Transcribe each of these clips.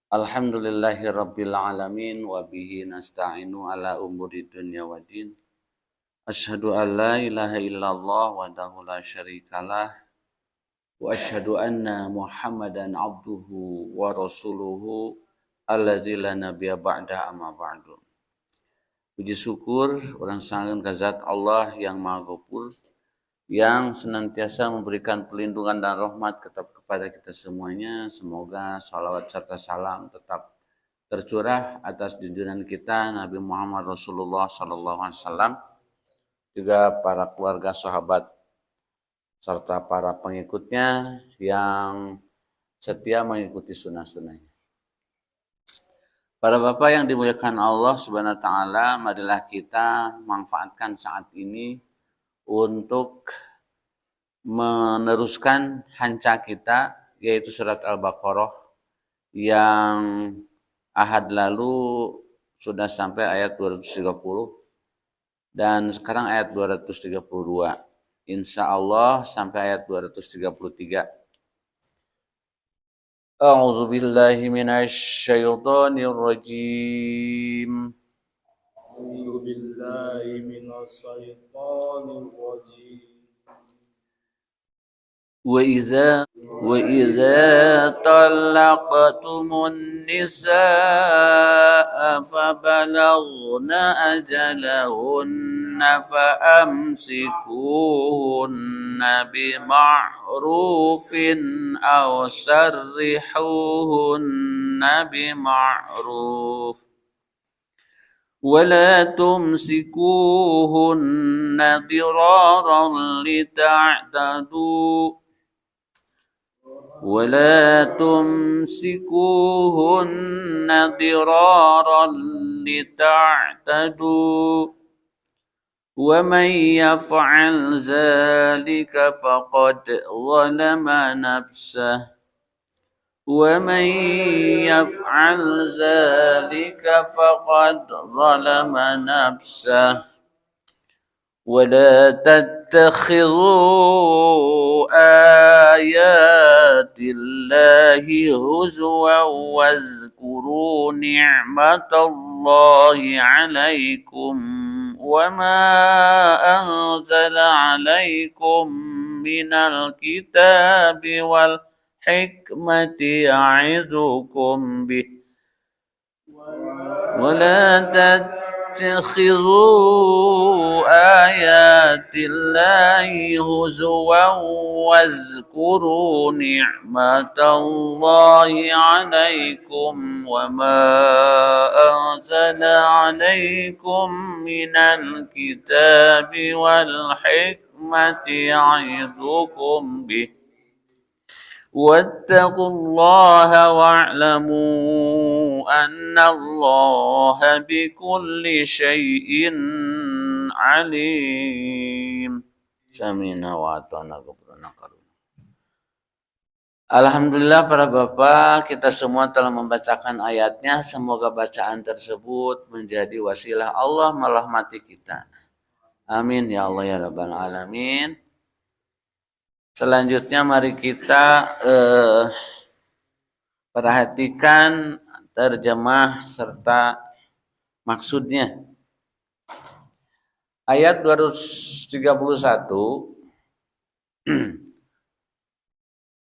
Alhamdulillahi rabbil alamin wa bihi nasta'inu ala umuri dunya waddin. Asyhadu an la ilaha illallah wahdahu la syarikalah wa asyhadu anna Muhammadan abduhu wa rasuluhu allazi la nabiyya ba'da amma ba'du. Puji syukur urang sangeun ka zat Allah yang Maha Ghafur yang senantiasa memberikan perlindungan dan rahmat kepada kita semuanya. Semoga salawat serta salam tetap tercurah atas junjungan kita Nabi Muhammad Rasulullah SAW, juga para keluarga, sahabat, serta para pengikutnya yang setia mengikuti sunnah-sunnahnya. Para bapak yang dimuliakan Allah Subhanahu wa taala, marilah kita manfaatkan saat ini untuk meneruskan hanca kita, yaitu surat Al-Baqarah yang ahad lalu sudah sampai ayat 230 dan sekarang ayat 232. Insya Allah sampai ayat 233. A'udzu billahi minasy syaithanir rajim. A'udzu billahi minasy syaithanir rajim. وإذا طلقتم النساء فبلغن أجلهن فأمسكوهن بمعروف أو سرحوهن بمعروف ولا تمسكوهن ضرارا لتعتدوا ومن يفعل ذلك فقد ظلم نفسه ولا تتخذوا آيات الله هزوا واذكروا نعمة الله عليكم وما أنزل عليكم من الكتاب والحكمة يعظكم به ولا تتخذوا آيات الله هزوا واذكروا نعمة الله عليكم وما أنزل عليكم من الكتاب والحكمة يعظكم به واتقوا الله واعلموا أن الله بكل شيء عليم. Samina wa ata'na ghafuran karim. Alhamdulillah para bapak, kita semua telah membacakan ayatnya. Semoga bacaan tersebut menjadi wasilah Allah merahmati kita. Amin ya Allah ya rabbal alamin. Selanjutnya mari kita perhatikan terjemah serta maksudnya. Ayat 231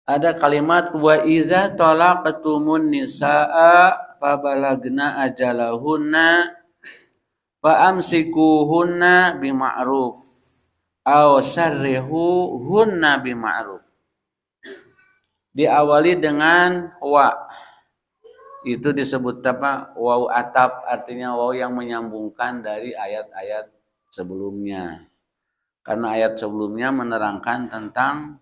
ada kalimat wa iza talaqtumun nisaa fabalagna ajalahunna fa amsikuhunna bima'ruf aw sarrihuhunna bima'ruf. Diawali dengan wa. Itu disebut apa? Waw atap, artinya waw yang menyambungkan dari ayat-ayat sebelumnya. Karena ayat sebelumnya menerangkan tentang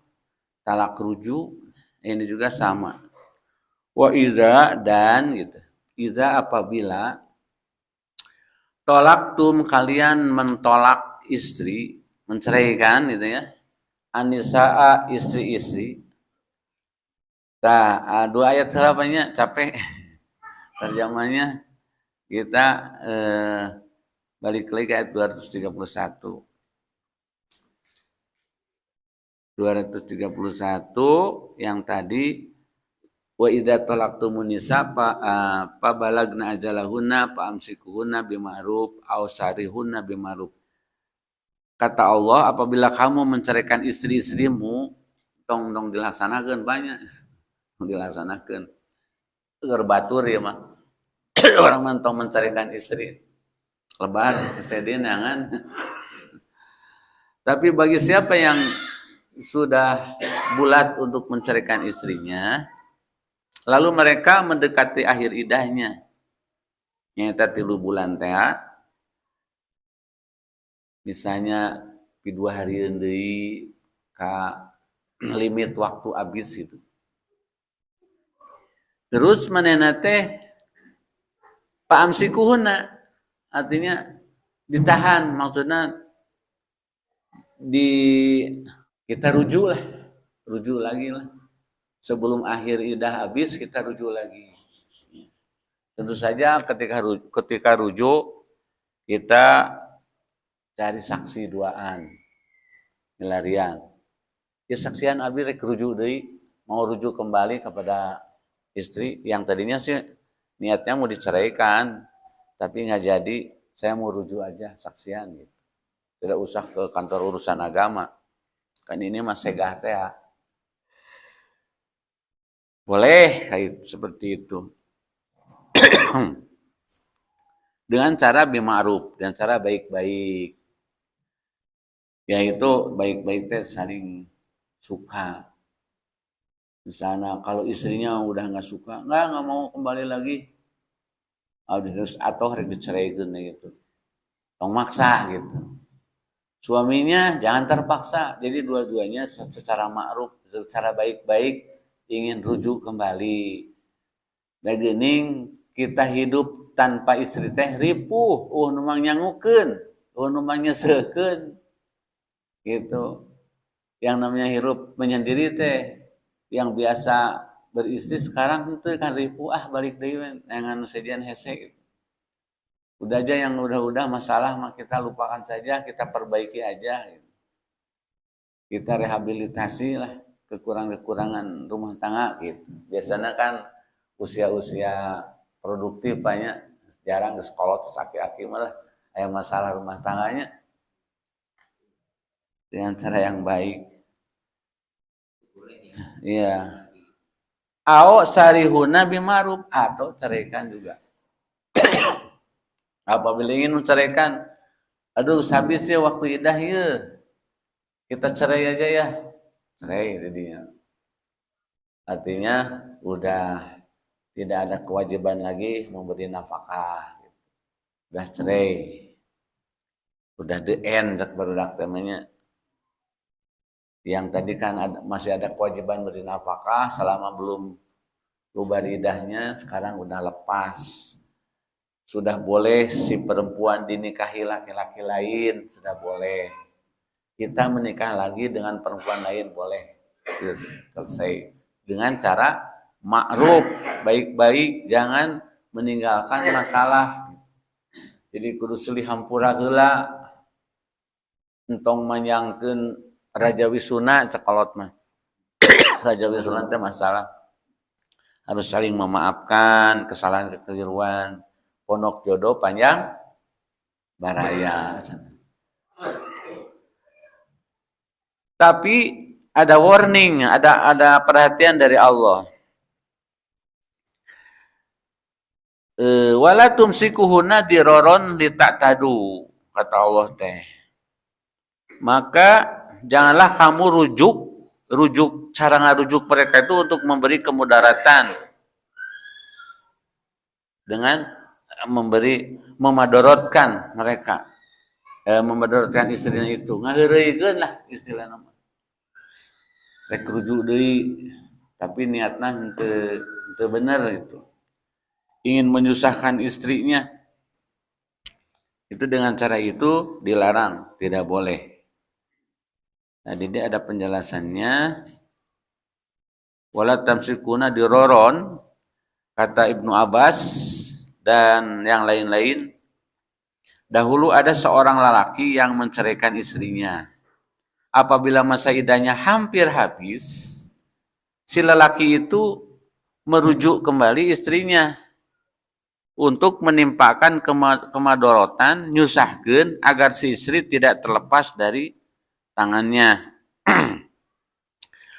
talak rujuk, ini juga sama. Wa idza dan gitu. Idza apabila tolaktum kalian mentolak istri, menceraikan gitu ya. Anisaa istri-istri. Nah, dua ayat selapanya capek. Terjemahnya kita balik lagi ke ayat 231. 231 yang tadi Wa idza talaqtumun nisa fa balagna ajalahunna fa amsikuhunna bima'ruf aw sarihunna bima'ruf. Kata Allah, apabila kamu menceraikan istri-istrimu, tong dilaksanakeun banyak. Dilaksanakeun. Keur batur ya mah. Orang mentong menceraikan istri. Lebar sedih jangan. Tapi bagi siapa yang sudah bulat untuk menceraikan istrinya, lalu mereka mendekati akhir idahnya, nyaeta 3 bulan teh, misalnya 2 hari deui ka limit waktu habis itu. Terus manehna teh paamsikuhunna, artinya ditahan, maksudnya kita rujuk lagi lah. Sebelum akhir idah habis kita rujuk lagi. Tentu saja ketika rujuk kita cari saksi duaan, milarian. Ya saksian abi rek rujuk deui, mau rujuk kembali kepada istri yang tadinya sih niatnya mau diceraikan, tapi nggak jadi, saya mau rujuk aja saksian gitu. Tidak usah ke kantor urusan agama. Kan ini mah segah teh ya. Boleh kayak seperti itu. Dengan cara bima'ruf, dan cara baik-baik. Yaitu baik-baik teh saling suka. Misalnya kalau istrinya udah nggak suka, nggak mau kembali lagi, atau harus diceraikan gitu. Tong maksa gitu. Suaminya jangan terpaksa, jadi dua-duanya secara ma'ruf, secara baik-baik ingin rujuk kembali. Da geuning kita hidup tanpa istri teh ripuh, numang nyangukeun, numang nyeseukeun. Gitu. Yang namanya hirup menyendiri teh, yang biasa beristri sekarang itu kan ripuh, balik deui dengan sedian hese gitu. Udah aja yang udah masalah mah kita lupakan saja, kita perbaiki aja gitu. Kita rehabilitasi lah kekurangan rumah tangga gitu. Biasanya kan usia-usia produktif banyak, jarang ke sekolah terus aki-aki malah ada masalah rumah tangganya. Dengan cara yang baik. Iya. Au sarihuna bima'ruf, atau ceraikan juga. Apabila ingin menceraikan, aduh habis ya waktu idah ya, kita cerai aja ya, cerai jadinya. Artinya udah tidak ada kewajiban lagi memberi nafkah, udah cerai, udah the end barudak namanya. Yang tadi kan masih ada kewajiban beri nafkah selama belum lubar idahnya, sekarang udah lepas. Sudah boleh si perempuan dinikahi laki-laki lain, sudah boleh. Kita menikah lagi dengan perempuan lain, boleh. Terus selesai. Dengan cara ma'ruf, baik-baik, jangan meninggalkan masalah. Jadi kudu silih hampura heula, entong manyangkeun Raja Wisuna cekolot mah. Raja Wisuna teh masalah. Harus saling memaafkan kesalahan kekeliruan. Pondok jodoh panjang baraya. Tapi ada warning, ada perhatian dari Allah. Wala tumsikuhunna diroron litatadu, kata Allah teh. Maka janganlah kamu cara ngarujuk mereka itu untuk memberi kemudaratan dengan memadorotkan mereka, memadorotkan istrinya itu, ngaheureuykeun lah istilahna. Rek rujuk deui, tapi niatna henteu bener itu. Ingin menyusahkan istrinya. Itu dengan cara itu dilarang, tidak boleh. Nah, ini ada penjelasannya. Wala tamsikuna diroron, kata Ibnu Abbas dan yang lain-lain. Dahulu ada seorang lelaki yang menceraikan istrinya. Apabila masa idahnya hampir habis, si lelaki itu merujuk kembali istrinya untuk menimpakan kemadorotan, nyusahkeun agar si istri tidak terlepas dari tangannya.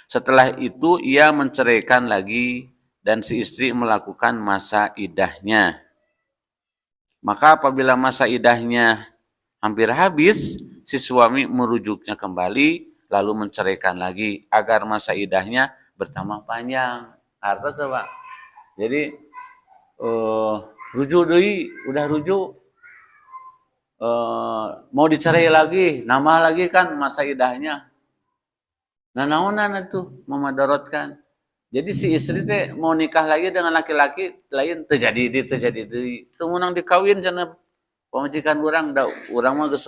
Setelah itu ia menceraikan lagi dan si istri melakukan masa idahnya. Maka apabila masa idahnya hampir habis, si suami merujuknya kembali lalu menceraikan lagi agar masa idahnya bertambah panjang. Artinya coba. Jadi rujuk deui, udah rujuk. Mau dicerai lagi, nambah lagi kan masa idahnya. Nah, naonan itu memadarotkan. Jadi si istri teh mau nikah lagi dengan laki-laki lain terjadi deui. Teu meunang dikawin cenah pamajikan urang da urang mah geus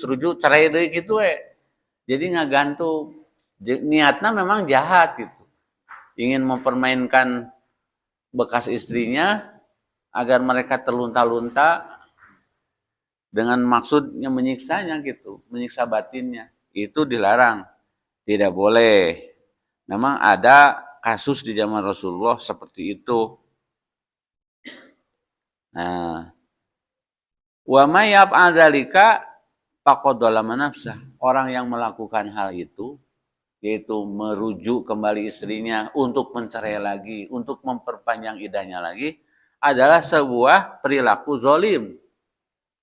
rujuk cerai deui kitu we. Jadi ngagantung. Niatna memang jahat gitu. Ingin mempermainkan bekas istrinya agar mereka terlunta-lunta dengan maksudnya menyiksanya gitu, menyiksa batinnya. Itu dilarang. Tidak boleh. Memang ada kasus di zaman Rasulullah seperti itu. Nah, wa may yaf'al dzalika faqad dzalama nafsah. Orang yang melakukan hal itu yaitu merujuk kembali istrinya untuk mencerai lagi, untuk memperpanjang idahnya lagi adalah sebuah perilaku zalim.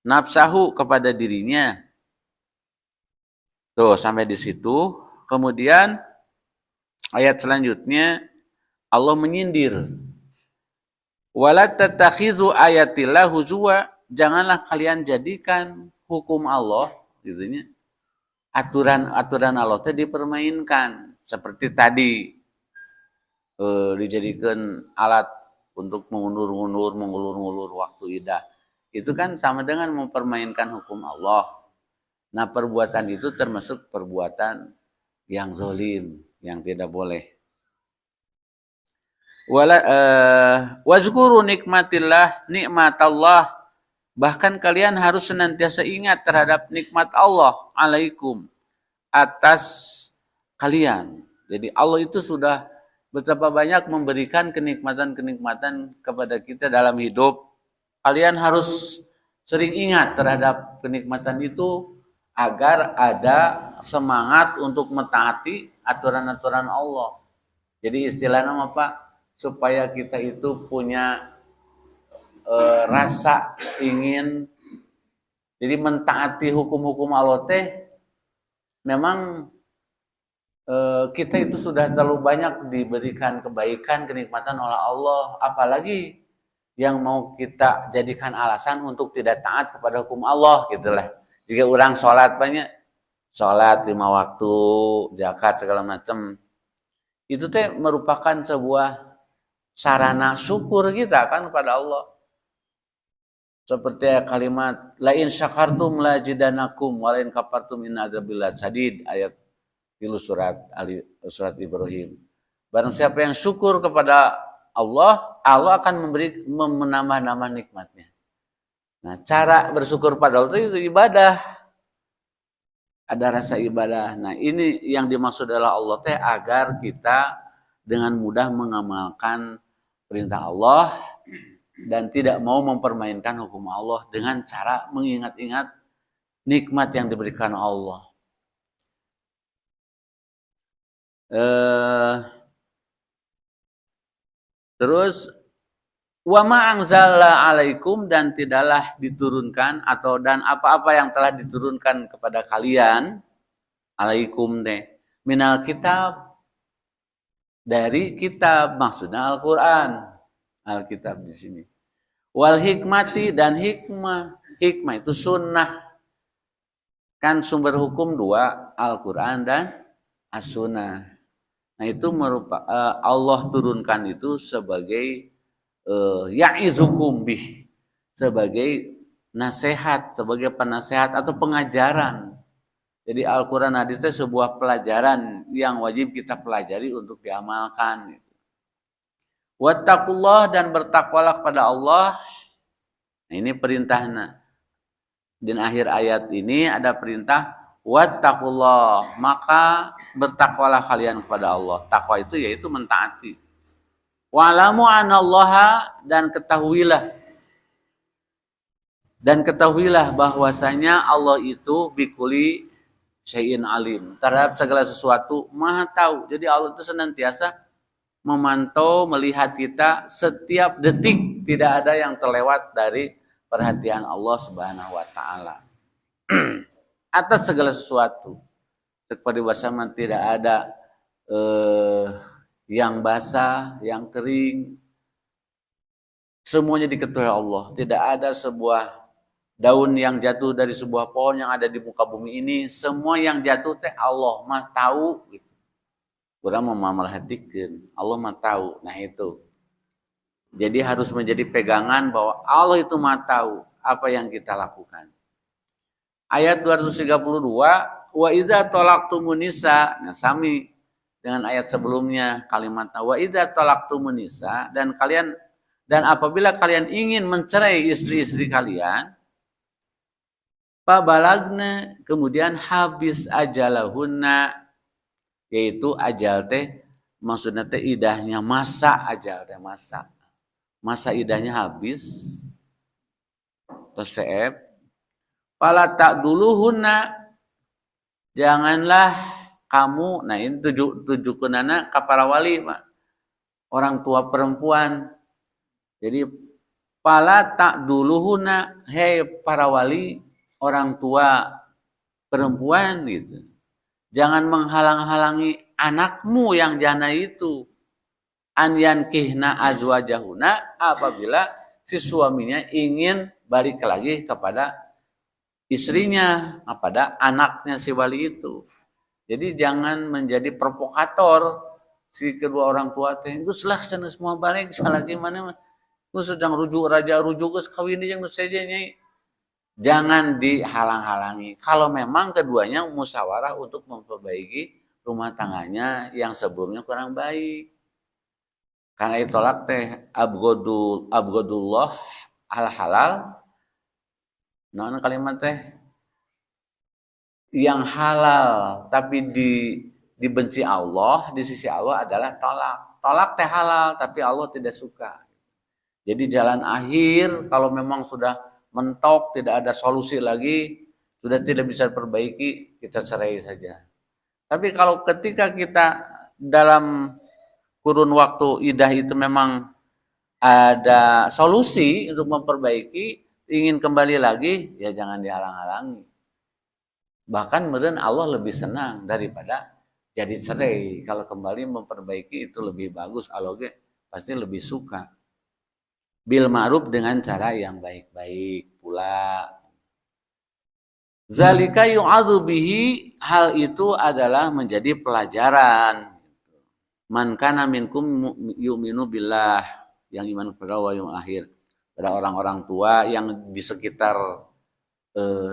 Nafsahu kepada dirinya. Tuh, sampai di situ. Kemudian ayat selanjutnya Allah menyindir. Wala tattakhidhu ayatillah huzwa, janganlah kalian jadikan hukum Allah gitunya. Aturan Allah teh dipermainkan seperti tadi dijadikan alat untuk mengulur-ngulur waktu idah. Itu kan sama dengan mempermainkan hukum Allah. Nah, perbuatan itu termasuk perbuatan yang zalim, yang tidak boleh. Wazkuru nikmatallah, bahkan kalian harus senantiasa ingat terhadap nikmat Allah alaikum, atas kalian. Jadi Allah itu sudah betapa banyak memberikan kenikmatan-kenikmatan kepada kita dalam hidup. Kalian harus sering ingat terhadap kenikmatan itu agar ada semangat untuk mentaati aturan-aturan Allah. Jadi istilahnya apa? Supaya kita itu punya rasa ingin, jadi mentaati hukum-hukum Allah teh memang kita itu sudah terlalu banyak diberikan kebaikan, kenikmatan oleh Allah, apalagi yang mau kita jadikan alasan untuk tidak taat kepada hukum Allah gitulah. Jika orang sholat banyak, sholat 5 waktu, zakat segala macam, itu teh merupakan sebuah sarana syukur kita kan kepada Allah. Seperti kalimat la in syakartum la jidanakum wa la in kafartum inna adzabil sadid, ayat 3 surat Ibrahim. Barang siapa yang syukur kepada Allah, Allah akan menambah-nambah nikmatnya. Nah, cara bersyukur pada Allah itu ibadah. Ada rasa ibadah. Nah, ini yang dimaksud adalah Allah teh agar kita dengan mudah mengamalkan perintah Allah dan tidak mau mempermainkan hukum Allah dengan cara mengingat-ingat nikmat yang diberikan Allah. Terus wa ma anzalna alaikum, dan tidaklah diturunkan atau dan apa-apa yang telah diturunkan kepada kalian alaikum teh minal kitab, dari kitab, maksudnya Al-Qur'an, Alkitab di sini. Wal hikmati, dan hikmah itu sunnah. Kan sumber hukum 2, Al-Qur'an dan As-Sunnah. Nah, itu merupakan Allah turunkan itu sebagai ya'izukum bih, sebagai nasihat, sebagai penasehat atau pengajaran. Jadi Al-Quran hadis itu sebuah pelajaran yang wajib kita pelajari untuk diamalkan. Wattaqullah, dan bertakwalah kepada Allah. Nah, ini perintahnya. Di akhir ayat ini ada perintah wattaqullah, maka bertakwalah kalian kepada Allah. Takwa itu yaitu mentaati. Wa'lamu anallaha dan ketahuilah bahwasanya Allah itu bikuli syai'in alim. Terhadap segala sesuatu maha tahu. Jadi Allah itu senantiasa memantau, melihat kita setiap detik, tidak ada yang terlewat dari perhatian Allah Subhanahu wa taala. Atas segala sesuatu. Seperti bahasa tidak ada yang basah, yang kering, semuanya diketahui Allah. Tidak ada sebuah daun yang jatuh dari sebuah pohon yang ada di muka bumi ini, semua yang jatuh teh Allah mah tahu gitu. Kurang memerhatikan, Allah mah tahu. Nah itu. Jadi harus menjadi pegangan bahwa Allah itu mah tahu apa yang kita lakukan. Ayat 232, wa idza talaqtumun nisa, nah sami dengan ayat sebelumnya kalimat wa idza talaqtumun nisa, dan apabila kalian ingin mencerai istri-istri kalian, fabalagna, kemudian habis ajalahunna, yaitu ajal teh maksudnya teh idahnya, masa ajal teh masa idahnya habis terseep. Fala ta'duluhunna, janganlah kamu, nah ini tujukunana ka para wali, orang tua perempuan. Jadi fala ta'duluhunna, hei para wali, orang tua perempuan gitu. Jangan menghalang-halangi anakmu yang jana itu. An yankihna azwajahuna, apabila si suaminya ingin balik lagi kepada istrinya, kepada anaknya si wali itu. Jadi jangan menjadi provokator si kedua orang tua teh. Geus lah cenah semua balik salah gimana mah. Geus sedang rujuk raja rujuk geus kawin jeung saja nyai. Jangan dihalang-halangi. Kalau memang keduanya musyawarah untuk memperbaiki rumah tangganya yang sebelumnya kurang baik. Karena itolak teh abgodullah al halal. Nah, kalimat teh yang halal tapi dibenci Allah, di sisi Allah adalah tolak. Tolak teh halal tapi Allah tidak suka. Jadi jalan akhir kalau memang sudah mentok, tidak ada solusi lagi, sudah tidak bisa diperbaiki, kita cerai saja. Tapi kalau ketika kita dalam kurun waktu idah itu memang ada solusi untuk memperbaiki, ingin kembali lagi, ya jangan dihalang-halangi. Bahkan mungkin Allah lebih senang daripada jadi cerai. Kalau kembali memperbaiki itu lebih bagus, Allah pasti lebih suka. Bil ma'ruf, dengan cara yang baik-baik pula. Zalika yu'adzu bihi, hal itu adalah menjadi pelajaran. Man kana minkum yu'minu billah, yang iman kepada Allah yang akhir. Pada orang-orang tua yang di sekitar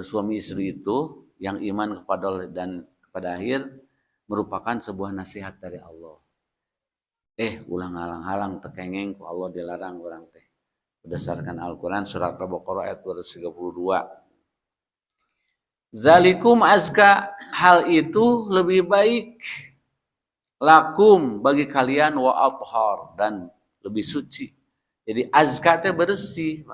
suami istri itu yang iman kepada Allah dan kepada akhir, merupakan sebuah nasihat dari Allah. Ulang halang-halang tekengeng ku Allah dilarang orang teh. Berdasarkan Al-Quran surat Al-Baqarah ayat 232. Zalikum azka, hal itu lebih baik, lakum, bagi kalian, wa athhar, dan lebih suci. Jadi azka teh bersih,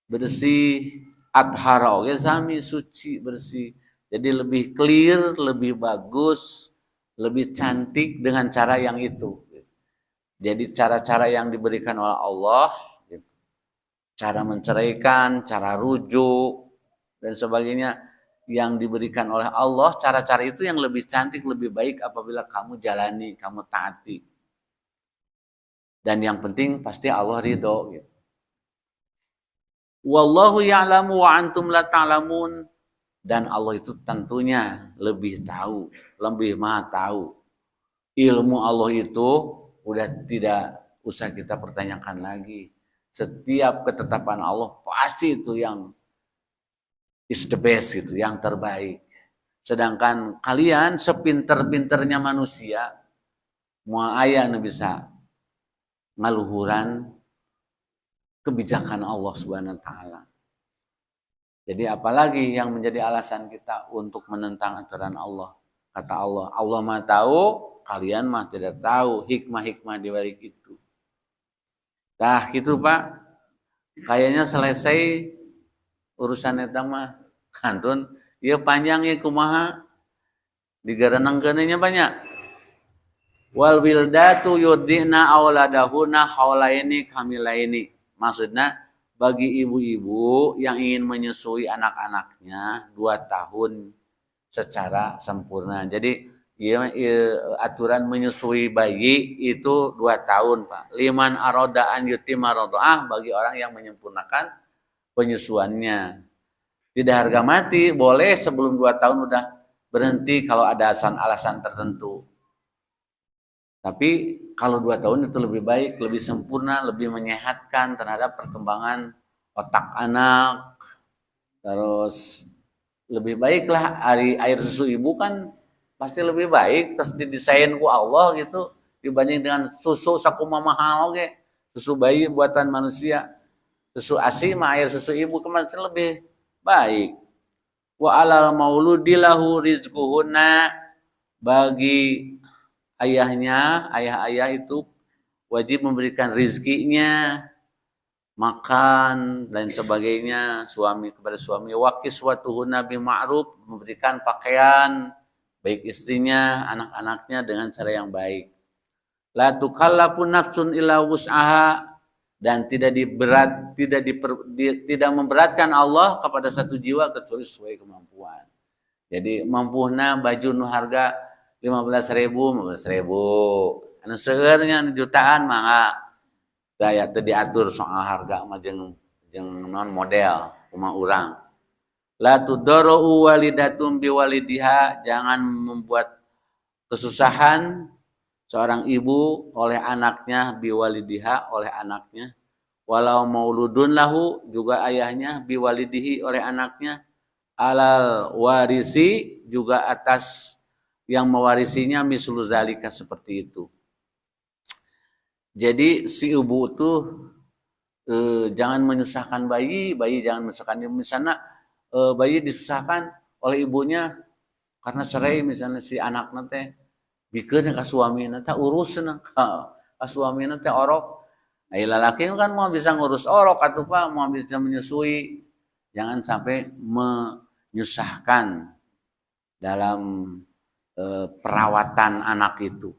bersih, athhar oge sami, suci, bersih. Jadi lebih clear, lebih bagus, lebih cantik dengan cara yang itu. Jadi cara-cara yang diberikan oleh Allah, cara menceraikan, cara rujuk, dan sebagainya yang diberikan oleh Allah, cara-cara itu yang lebih cantik, lebih baik apabila kamu jalani, kamu taati. Dan yang penting pasti Allah ridho. Gitu. Wallahu ya'lamu wa antum la ta'lamun. Dan Allah itu tentunya lebih tahu, lebih maha tahu. Ilmu Allah itu udah tidak usah kita pertanyakan lagi. Setiap ketetapan Allah pasti itu yang is the best gitu, yang terbaik. Sedangkan kalian sepinter-pinternya manusia, mau aya nu bisa ngaluhuran kebijakan Allah Subhanahu wa taala. Jadi apalagi yang menjadi alasan kita untuk menentang aturan Allah? Kata Allah, Allah mah tahu, kalian mah tidak tahu hikmah-hikmah di balik itu. Tah gitu Pak, kayaknya selesai urusan eta mah. Kantun, ieu panjang ya kumaha digarenengkeun nya banyak. Wal wildatu yurdina auladahuna haulaini kamilaini. Maksudnya bagi ibu-ibu yang ingin menyusui anak-anaknya 2 tahun secara sempurna. Jadi aturan menyusui bayi itu 2 tahun, Pak. Liman arodaan yutima rodoah bagi orang yang menyempurnakan penyusuannya. Tidak harga mati, boleh sebelum 2 tahun udah berhenti kalau ada alasan tertentu. Tapi kalau 2 tahun itu lebih baik, lebih sempurna, lebih menyehatkan terhadap perkembangan otak anak. Terus lebih baiklah air susu ibu kan pasti lebih baik, terus didesain ku Allah gitu dibanding dengan susu sakumaha mahal oge. Susu bayi buatan manusia. Susu ASI mah air susu ibu kemarin lebih baik. Wa alal mauludilahu rizquhunna bagi ayah-ayah itu wajib memberikan rizkinya, makan dan sebagainya, suami kepada suami, wakiswatuhunna bima'ruf, memberikan pakaian baik istrinya, anak-anaknya dengan cara yang baik. La tukallafu nafsun illa wus'aha, dan tidak memberatkan Allah kepada satu jiwa kecuali sesuai kemampuan. Jadi mampuhna baju nu harga 15.000, 15.000. Anu seueurnya jutaan mangga gaya teu diatur soal harga mah jeung non model kumaha urang. La tudarru walidatum biwalidiha, jangan membuat kesusahan seorang ibu oleh anaknya, biwalidiha oleh anaknya, walau mauludun lahu juga ayahnya, biwalidihi oleh anaknya, alal warisi juga atas yang mewarisinya, mislu zalika seperti itu. Jadi si ibu tuh jangan menyusahkan bayi jangan menyusahkan. Misalnya bayi disusahkan oleh ibunya karena cerai, misalnya si anaknya teh bikeun ka suamina teh urusna ka suamina teh orok. Ai lalaki kan mau bisa ngurus orok atuh Pak, mau bisa menyusui. Jangan sampai menyusahkan dalam perawatan anak itu.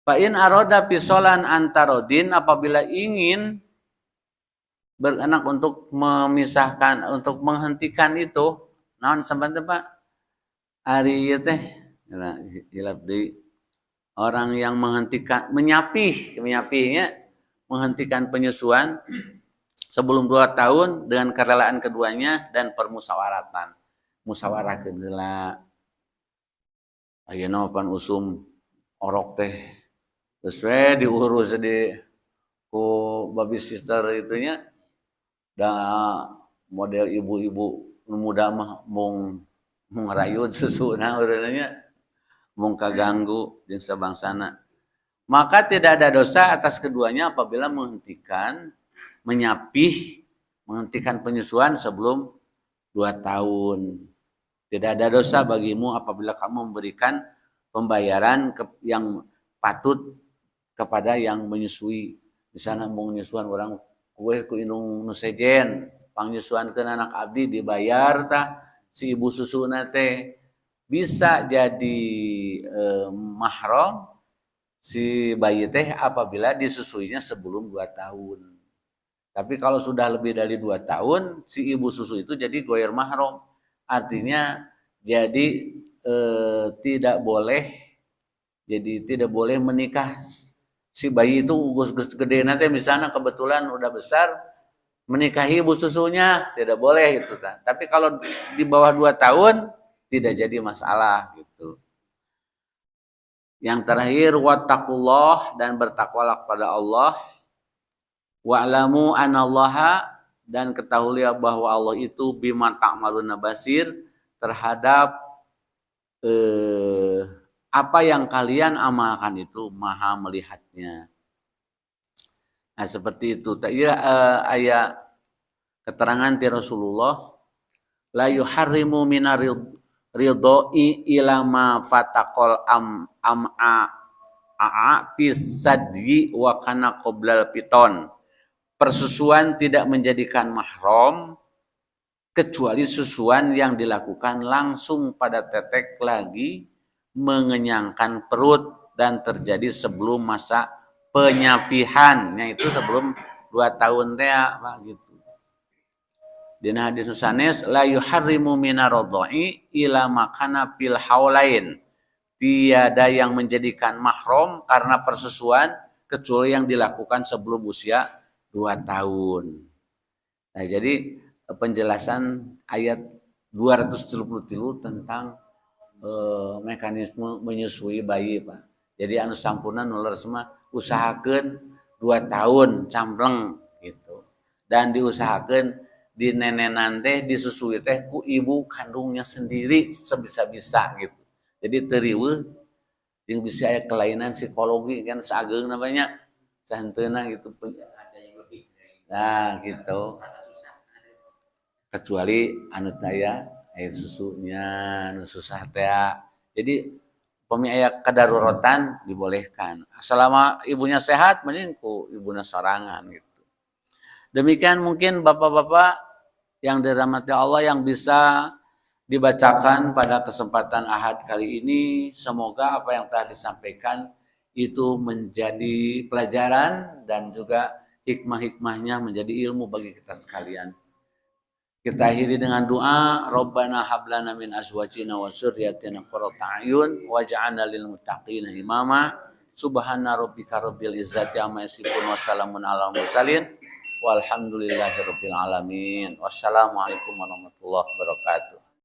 Fa in aroda pisolan antarodin, apabila ingin beranak untuk memisahkan, untuk menghentikan itu, naon sampean Pak? Ari ieu teh hilap deui. Orang yang menyapihnya menghentikan penyusuan sebelum 2 tahun dengan kerelaan keduanya dan permusyawaratan. Musyawarahkeun heula. Ayeuna pan usum orok teh sesuai diurus di ku baby sister itunya, da model ibu-ibu muda mah mung ngarayud susuna urangnya mung kaganggu jeung sabangsana. Maka tidak ada dosa atas keduanya apabila menghentikan penyusuan sebelum 2 tahun. Tidak ada dosa bagimu apabila kamu memberikan pembayaran yang patut kepada yang menyusui. Misalnya mau menyusuan orang kue ku indung nu sejen, pangnyusuankeun anak abdi dibayar tah si ibu susuna teh bisa jadi mahram si bayi teh apabila disusuinya sebelum 2 tahun. Tapi kalau sudah lebih dari 2 tahun si ibu susu itu jadi goyer mahram. Artinya jadi tidak boleh menikah si bayi itu gede nanti, misalnya kebetulan udah besar menikahi ibu susunya, tidak boleh gitu kan. Tapi kalau di bawah 2 tahun tidak jadi masalah gitu. Yang terakhir wattaqullah, dan bertakwalah kepada Allah. Wa'lamu anallaha, dan ketahuilah bahwa Allah itu bima ta'maluna basir, terhadap apa yang kalian amalkan itu maha melihatnya. Nah seperti itu. Ayat keterangan ti Rasulullah, la yuharrimu minar ridoi ila ma fataqol am'a a'a fisadyi wa kana qoblal piton. Persusuan tidak menjadikan mahram kecuali susuan yang dilakukan langsung pada tetek lagi mengenyangkan perut dan terjadi sebelum masa penyapihan, yaitu sebelum 2 tahun teh Pak gitu. Dina hadis sanes la yuharrimu minaradhi ila makana fil haulain. Tiada yang menjadikan mahram karena persusuan kecuali yang dilakukan sebelum usia 2 tahun. Nah, jadi penjelasan ayat 233 tentang mekanisme menyusui bayi, Pak. Jadi anu sampurna nular semua usahakeun 2 tahun campleng gitu. Dan diusahakeun di nenenan teh disusui teh ku ibu kandungnya sendiri sebisa-bisa gitu. Jadi teu riweuh jeung bisa aya kelainan psikologi kan sageung namanya sahenteuna gitu. Nah, gitu. Kecuali anu taya air susunya anu susah teh. Jadi aya kadaruratan dibolehkan. Selama ibunya sehat mending ku ibuna sorangan gitu. Demikian mungkin Bapak-bapak yang dirahmati Allah yang bisa dibacakan pada kesempatan Ahad kali ini. Semoga apa yang telah disampaikan itu menjadi pelajaran dan juga hikmah-hikmahnya menjadi ilmu bagi kita sekalian. Kita akhiri dengan doa, Rabbana hablana min azwajina wa dzurriyyatina qurrata a'yun waj'alna lil muttaqina imama. Subhana rabbika rabbil izzati amma yasifun wa salamun alal mursalin walhamdulillahi rabbil alamin. Wassalamualaikum warahmatullahi wabarakatuh.